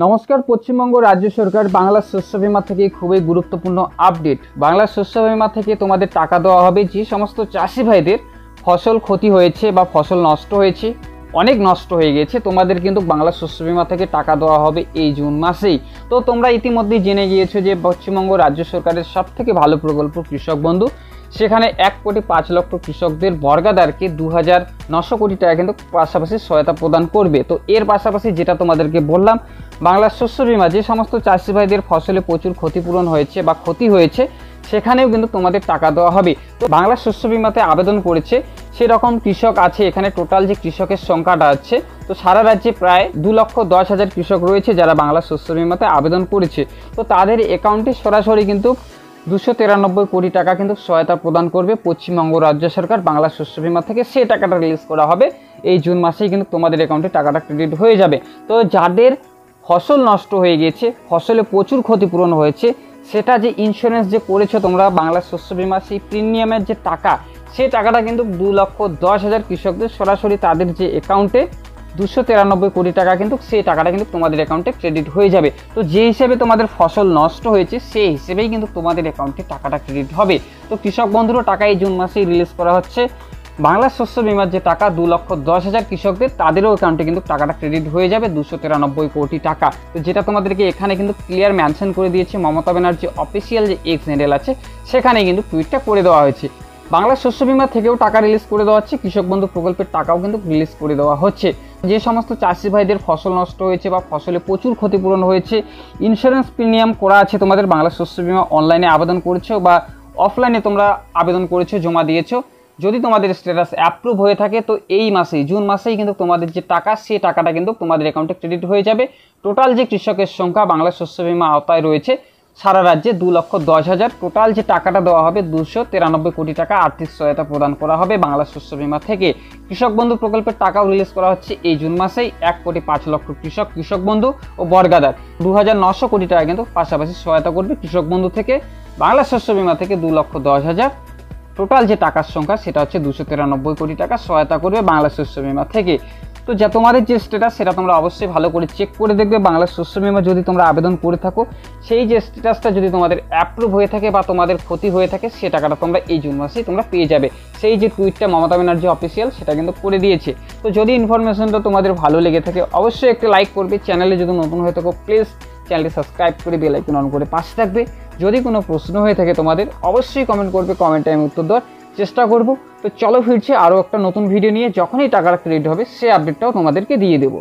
নমস্কার। পশ্চিমবঙ্গ রাজ্য সরকার বাংলা শস্য বীমা থেকে খুবই গুরুত্বপূর্ণ আপডেট। বাংলা শস্য বীমা থেকে তোমাদের টাকা দেওয়া হবে যে সমস্ত চাষি ভাইদের ফসল ক্ষতি হয়েছে বা ফসল নষ্ট হয়েছে, অনেক নষ্ট হয়ে গেছে, তোমাদের কিন্তু বাংলা শস্য বীমা থেকে টাকা দেওয়া হবে এই জুন মাসেই। তো তোমরা ইতিমধ্যেই জেনে গিয়েছো যে পশ্চিমবঙ্গ রাজ্য সরকারের সবথেকে ভালো প্রকল্প কৃষক বন্ধু, সেখানে 1,05,00,000 কৃষকদের বর্গাদারকে 2,900 কোটি টাকা কিন্তু পাশাপাশি সহায়তা প্রদান করবে। তো এর পাশাপাশি যেটা তোমাদেরকে বললাম, বাংলা শস্য বীমা যে সমস্ত চাষি ভাইদের ফসলে প্রচুর ক্ষতিপূরণ হয়েছে বা ক্ষতি হয়েছে, সেখানেও কিন্তু তোমাদের টাকা দেওয়া হবে। তো বাংলা শস্য বীমাতে আবেদন করেছে সেরকম কৃষক আছে এখানে। টোটাল যে কৃষকের সংখ্যাটা আছে, তো সারা রাজ্যে প্রায় 2,10,000 কৃষক রয়েছে যারা বাংলা শস্য বীমাতে আবেদন করেছে। তো তাদের অ্যাকাউন্টে সরাসরি কিন্তু 293 কোটি টাকা কিন্তু সহায়তা প্রদান করবে পশ্চিমবঙ্গ রাজ্য সরকার বাংলা শস্য বীমা থেকে। সেই টাকাটা রিলিজ করা হবে এই জুন মাসেই, কিন্তু তোমাদের অ্যাকাউন্টে টাকাটা ক্রেডিট হয়ে যাবে। তো যাদের ফসল নষ্ট হয়ে গেছে, ফসলে প্রচুর ক্ষতিপূরণ হয়েছে, সেটা যে ইন্স্যুরেন্স যে করেছো তোমরা বাংলা শস্য বীমা, সেই প্রিমিয়ামের যে টাকা, সেই টাকাটা কিন্তু 2,10,000 কৃষকদের সরাসরি তাদের যে অ্যাকাউন্টে 293 কোটি টাকা কিন্তু সেই টাকাটা কিন্তু তোমাদের অ্যাকাউন্টে ক্রেডিট হয়ে যাবে। তো যে হিসেবে তোমাদের ফসল নষ্ট হয়েছে সেই হিসেবেই কিন্তু তোমাদের অ্যাকাউন্টে টাকাটা ক্রেডিট হবে। তো কৃষক বন্ধুরও টাকা এই জুন মাসেই রিলিজ করা হচ্ছে। বাংলা শস্য বীমার যে টাকা 2,10,000 কৃষকদের, তাদেরও অ্যাকাউন্টে কিন্তু টাকাটা ক্রেডিট হয়ে যাবে 293 কোটি টাকা। তো যেটা তোমাদেরকে এখানে কিন্তু ক্লিয়ার মেনশন করে দিয়েছে মমতা ব্যানার্জি অফিসিয়াল যে এক্স হ্যান্ডেল আছে, সেখানে কিন্তু টুইটটা করে দেওয়া হয়েছে। বাংলা শস্য বীমা থেকেও টাকা রিলিজ করে দেওয়া হচ্ছে, কৃষক বন্ধু প্রকল্পের টাকাও কিন্তু রিলিজ করে দেওয়া হচ্ছে। যে সমস্ত চাষি ভাইদের ফসল নষ্ট হয়েছে বা ফসলে প্রচুর ক্ষতিপূরণ হয়েছে, ইন্স্যুরেন্স প্রিমিয়াম করা আছে, তোমাদের বাংলা শস্য বীমা অনলাইনে আবেদন করেছো বা অফলাইনে তোমরা আবেদন করেছো, জমা দিয়েছো, যদি তোমাদের স্ট্যাটাস অ্যাপ্রুভ হয়ে থাকে, তো এই মাসেই জুন মাসেই কিন্তু তোমাদের যে টাকা, সেই টাকাটা কিন্তু তোমাদের অ্যাকাউন্টে ক্রেডিট হয়ে যাবে। টোটাল যে কৃষকের সংখ্যা বাংলা শস্য বীমা আওতায় রয়েছে সারা রাজ্যে 2,10,000, টোটাল যে টাকাটা দেওয়া হবে 293 কোটি টাকা আর্থিক সহায়তা প্রদান করা হবে বাংলা শস্য বীমা থেকে। কৃষক বন্ধু প্রকল্পের টাকাও রিলিজ করা হচ্ছে এই জুন মাসেই। 1,05,00,000 কৃষক বন্ধু ও বর্গাদার 2,900 কোটি টাকা কিন্তু পাশাপাশি সহায়তা করবে কৃষক বন্ধু থেকে। বাংলা শস্য বীমা থেকে 2,10,000, টোটাল যে টাকার সংখ্যা সেটা হচ্ছে 293 কোটি টাকা সহায়তা করবে বাংলা শস্য বীমা থেকে। তো যা তোমাদের যে স্ট্যাটাস, সেটা তোমরা অবশ্যই ভালো করে চেক করে দেখবে। বাংলা শস্য বীমা যদি তোমরা আবেদন করে থাকো, সেই যে স্ট্যাটাসটা যদি তোমাদের অ্যাপ্রুভ হয়ে থাকে বা তোমাদের ক্ষতি হয়ে থাকে, সে টাকাটা তোমরা এই জুন মাসেই তোমরা পেয়ে যাবে। সেই যে টুইটটা মমতা ব্যানার্জি অফিসিয়াল, সেটা কিন্তু করে দিয়েছে। তো যদি ইনফরমেশনটা তোমাদের ভালো লেগে থাকে, অবশ্যই একটা লাইক করবে। চ্যানেলে যদি নতুন হয়ে থাকো, প্লিজ চ্যানেলটি সাবস্ক্রাইব করে বেল আইকন অন করে পাশে থাকবে। যদি কোনো প্রশ্ন হয়ে থাকে তোমাদের, অবশ্যই কমেন্ট করবে, কমেন্টে আমি উত্তর দেওয়ার চেষ্টা করব। তো চলো ফিরছি আরও একটা নতুন ভিডিও নিয়ে, যখনই টাকাটা ক্রেডিট হবে সেই আপডেটটাও তোমাদেরকে দিয়ে দেবো।